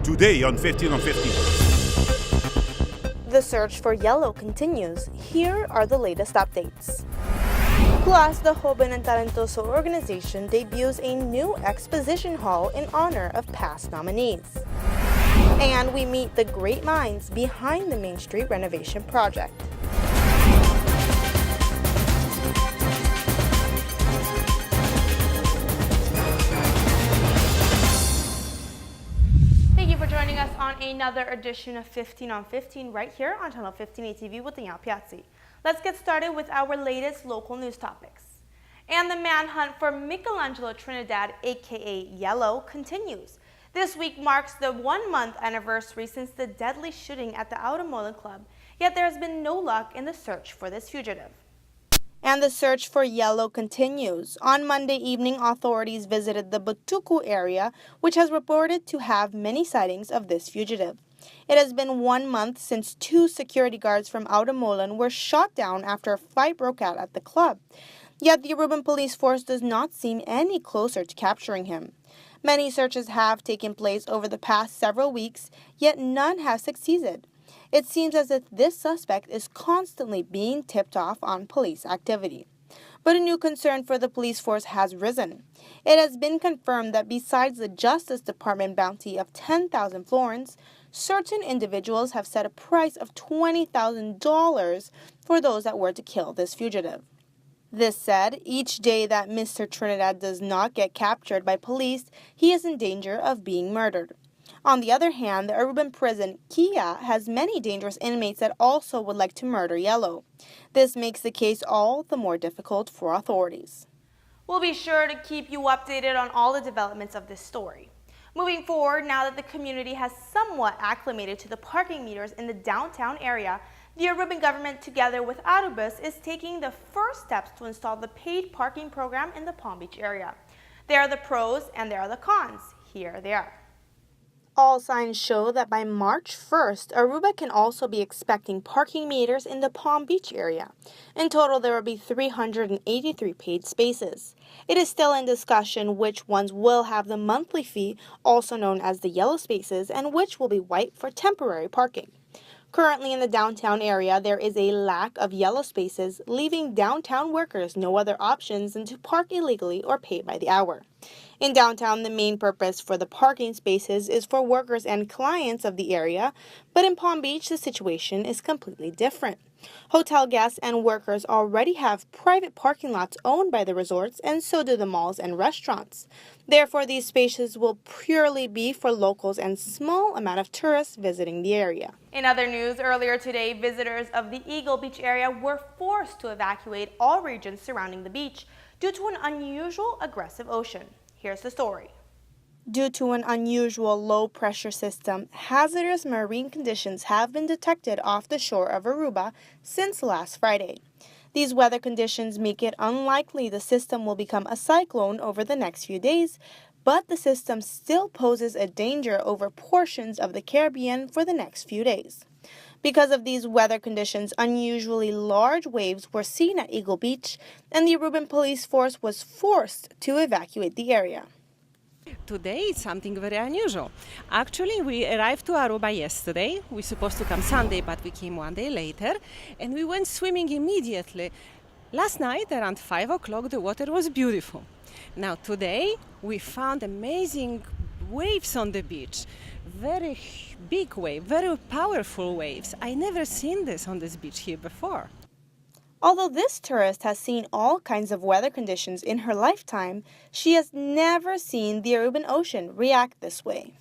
today on 15 on 15. The search for yellow continues. Here are the latest updates. Plus, the Joven and Talentoso organization debuts a new exposition hall in honor of past nominees. And we meet the great minds behind the Main Street renovation project. Thank you for joining us on another edition of 15 on 15 right here on Channel 15 ATV with Daniela Piazzi. Let's get started with our latest local news topics. And the manhunt for Michelangelo Trinidad, aka Yellow, continues. This week marks the 1-month anniversary since the deadly shooting at the Automolan Club, yet there has been no luck in the search for this fugitive. And the search for Yellow continues. On Monday evening, authorities visited the Butuku area, which has reported to have many sightings of this fugitive. It has been 1 month since 2 security guards from Automolan were shot down after a fight broke out at the club. Yet the Aruban police force does not seem any closer to capturing him. Many searches have taken place over the past several weeks, yet none have succeeded. It seems as if this suspect is constantly being tipped off on police activity. But a new concern for the police force has risen. It has been confirmed that besides the Justice Department bounty of 10,000 florins, certain individuals have set a price of $20,000 for those that were to kill this fugitive. This said, each day that Mr. Trinidad does not get captured by police, he is in danger of being murdered. On the other hand, the Aruban prison, Kia, has many dangerous inmates that also would like to murder Yellow. This makes the case all the more difficult for authorities. We'll be sure to keep you updated on all the developments of this story. Moving forward, now that the community has somewhat acclimated to the parking meters in the downtown area, the Aruban government, together with Autobus, is taking the first steps to install the paid parking program in the Palm Beach area. There are the pros and there are the cons. Here they are. All signs show that by March 1st, Aruba can also be expecting parking meters in the Palm Beach area. In total, there will be 383 paid spaces. It is still in discussion which ones will have the monthly fee, also known as the yellow spaces, and which will be white for temporary parking. Currently in the downtown area, there is a lack of yellow spaces, leaving downtown workers no other options than to park illegally or pay by the hour. In downtown, the main purpose for the parking spaces is for workers and clients of the area, but in Palm Beach, the situation is completely different. Hotel guests and workers already have private parking lots owned by the resorts, and so do the malls and restaurants. Therefore, these spaces will purely be for locals and small amount of tourists visiting the area. In other news, earlier today, visitors of the Eagle Beach area were forced to evacuate all regions surrounding the beach due to an unusual aggressive ocean. Here's the story. Due to an unusual low-pressure system, hazardous marine conditions have been detected off the shore of Aruba since last Friday. These weather conditions make it unlikely the system will become a cyclone over the next few days, but the system still poses a danger over portions of the Caribbean for the next few days. Because of these weather conditions, unusually large waves were seen at Eagle Beach, and the Aruban police force was forced to evacuate the area. Today it's something very unusual. Actually, we arrived to Aruba yesterday. We were supposed to come Sunday, but we came 1 day later, and we went swimming immediately. Last night, around 5 o'clock, the water was beautiful. Now today, we found amazing waves on the beach. Very big wave, very powerful waves. I never seen this on this beach here before. Although this tourist has seen all kinds of weather conditions in her lifetime, she has never seen the Aruban Ocean react this way.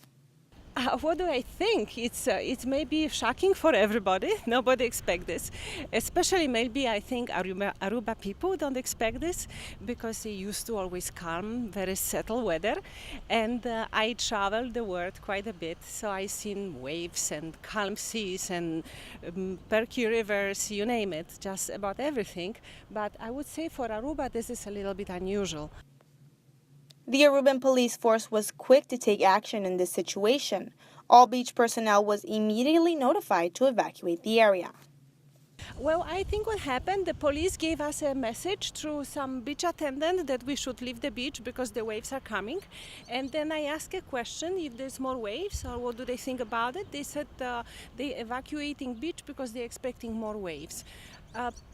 What do I think? It may be shocking for everybody. Nobody expects this. Especially maybe I think Aruba people don't expect this because they used to always calm, very settled weather. And I traveled the world quite a bit, so I've seen waves and calm seas and perky rivers, you name it, just about everything. But I would say for Aruba this is a little bit unusual. The Aruban police force was quick to take action in this situation. All beach personnel was immediately notified to evacuate the area. Well, I think what happened, the police gave us a message through some beach attendant that we should leave the beach because the waves are coming. And then I asked a question if there's more waves or what do they think about it. They said they're evacuating beach because they're expecting more waves.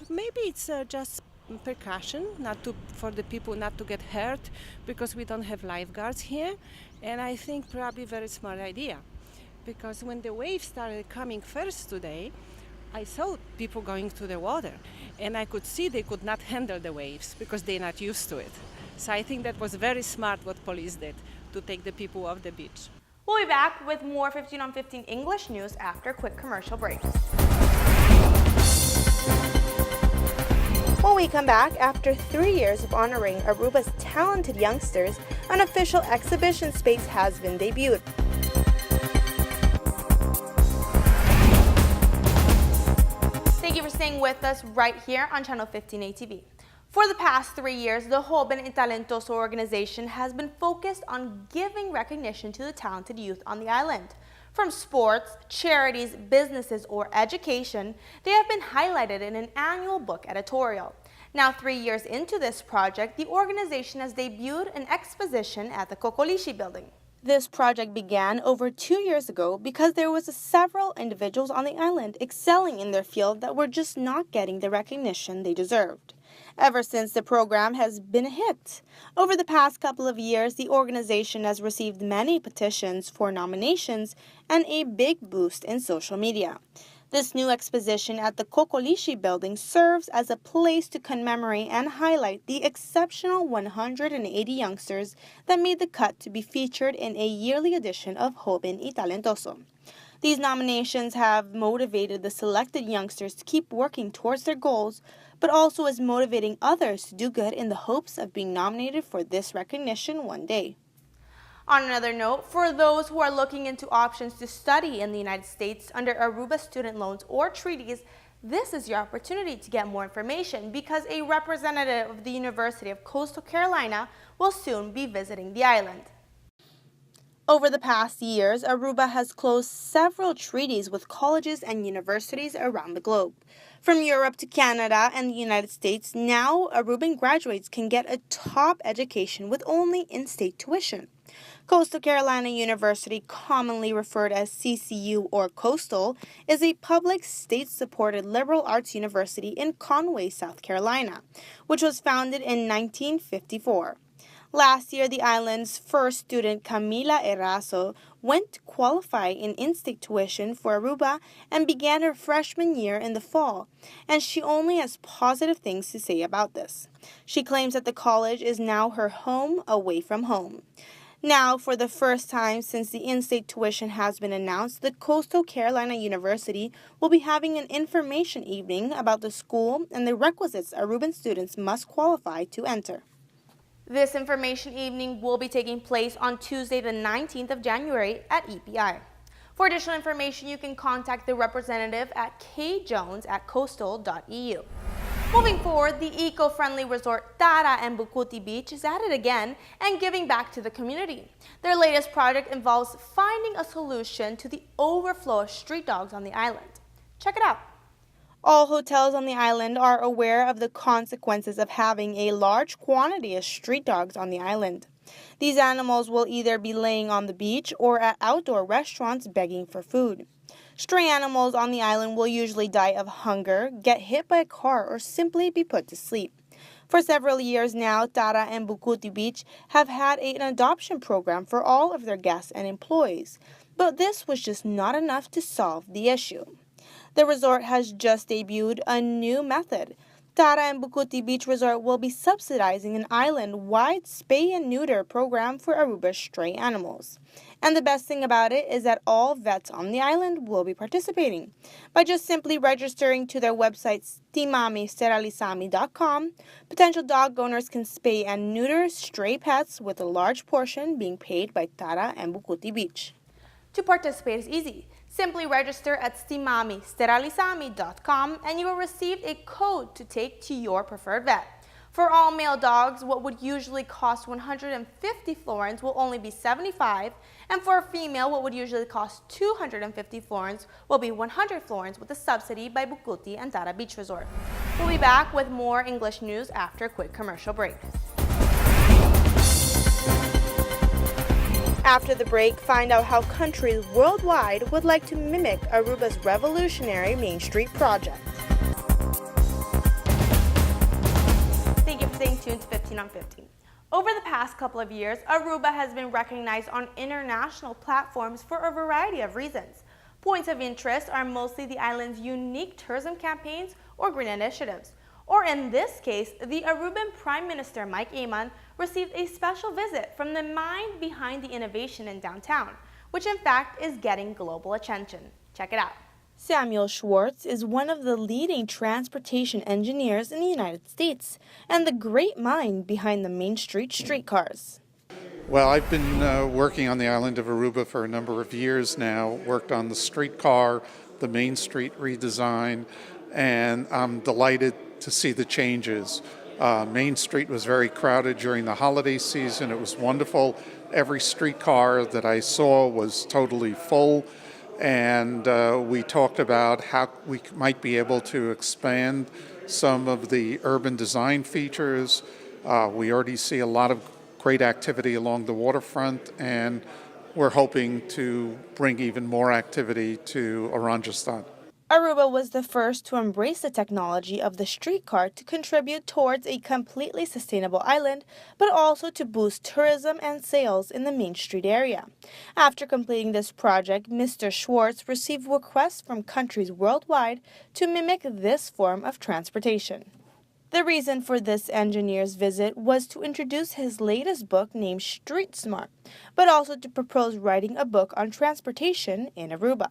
Maybe it's just precaution not to for the people not to get hurt because we don't have lifeguards here. And I think probably very smart idea because when the waves started coming first today, I saw people going to the water and I could see they could not handle the waves because they're not used to it. So I think that was very smart what police did to take the people off the beach. We'll be back with more 15 on 15 English news after a quick commercial break. When we come back, after 3 years of honoring Aruba's talented youngsters, an official exhibition space has been debuted. Thank you for staying with us right here on Channel 15 ATV. For the past 3 years, the Joven y Talentoso organization has been focused on giving recognition to the talented youth on the island. From sports, charities, businesses, or education, they have been highlighted in an annual book editorial. Now, 3 years into this project, the organization has debuted an exposition at the Cocolishi building. This project began over 2 years ago because there was several individuals on the island excelling in their field that were just not getting the recognition they deserved. Ever since, the program has been a hit. Over the past couple of years, the organization has received many petitions for nominations and a big boost in social media. This new exposition at the Cocolishi building serves as a place to commemorate and highlight the exceptional 180 youngsters that made the cut to be featured in a yearly edition of Joven y Talentoso. These nominations have motivated the selected youngsters to keep working towards their goals, but also is motivating others to do good in the hopes of being nominated for this recognition one day. On another note, for those who are looking into options to study in the United States under Aruba student loans or treaties, this is your opportunity to get more information because a representative of the University of Coastal Carolina will soon be visiting the island. Over the past years, Aruba has closed several treaties with colleges and universities around the globe. From Europe to Canada and the United States, now Aruban graduates can get a top education with only in-state tuition. Coastal Carolina University, commonly referred as CCU or Coastal, is a public state-supported liberal arts university in Conway, South Carolina, which was founded in 1954. Last year, the island's first student, Camila Erazo, went to qualify in in-state tuition for Aruba and began her freshman year in the fall, and she only has positive things to say about this. She claims that the college is now her home away from home. Now, for the first time since the in-state tuition has been announced, the Coastal Carolina University will be having an information evening about the school and the requisites Aruban students must qualify to enter. This information evening will be taking place on Tuesday, the 19th of January at EPI. For additional information, you can contact the representative at kjones@coastal.eu. Moving forward, the eco-friendly resort Tara and Bukuti Beach is at it again and giving back to the community. Their latest project involves finding a solution to the overflow of street dogs on the island. Check it out. All hotels on the island are aware of the consequences of having a large quantity of street dogs on the island. These animals will either be laying on the beach or at outdoor restaurants begging for food. Stray animals on the island will usually die of hunger, get hit by a car, or simply be put to sleep. For several years now, Tara and Bukuti Beach have had an adoption program for all of their guests and employees, but this was just not enough to solve the issue. The resort has just debuted a new method. Tara and Bukuti Beach Resort will be subsidizing an island-wide spay and neuter program for Aruba's stray animals. And the best thing about it is that all vets on the island will be participating. By just simply registering to their website stimamisteralisami.com, potential dog owners can spay and neuter stray pets with a large portion being paid by Tara and Bukuti Beach. To participate is easy. Simply register at stimamisteralisami.com and you will receive a code to take to your preferred vet. For all male dogs, what would usually cost 150 florins will only be 75, and for a female, what would usually cost 250 florins will be 100 florins with a subsidy by Bucuti and Tara Beach Resort. We'll be back with more English news after a quick commercial break. After the break, find out how countries worldwide would like to mimic Aruba's revolutionary Main Street project. Thank you for staying tuned to 15 on 15. Over the past couple of years, Aruba has been recognized on international platforms for a variety of reasons. Points of interest are mostly the island's unique tourism campaigns or green initiatives. Or in this case, the Aruban Prime Minister Mike Amon received a special visit from the mind behind the innovation in downtown, which in fact is getting global attention. Check it out. Samuel Schwartz is one of the leading transportation engineers in the United States and the great mind behind the Main Street streetcars. Well, I've been working on the island of Aruba for a number of years now, worked on the streetcar, the Main Street redesign, and I'm delighted to see the changes. Main Street was very crowded during the holiday season. It was wonderful. Every streetcar that I saw was totally full. And we talked about how we might be able to expand some of the urban design features. We already see a lot of great activity along the waterfront, and we're hoping to bring even more activity to Oranjestad. Aruba was the first to embrace the technology of the streetcar to contribute towards a completely sustainable island, but also to boost tourism and sales in the Main Street area. After completing this project, Mr. Schwartz received requests from countries worldwide to mimic this form of transportation. The reason for this engineer's visit was to introduce his latest book named Street Smart, but also to propose writing a book on transportation in Aruba.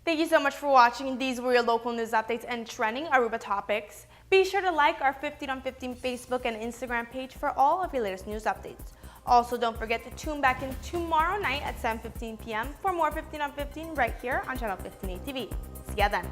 Thank you so much for watching. These were your local news updates and trending Aruba topics. Be sure to like our 15 on 15 Facebook and Instagram page for all of your latest news updates. Also, don't forget to tune back in tomorrow night at 7:15 p.m. for more 15 on 15 right here on Channel 15 ATV. See ya then.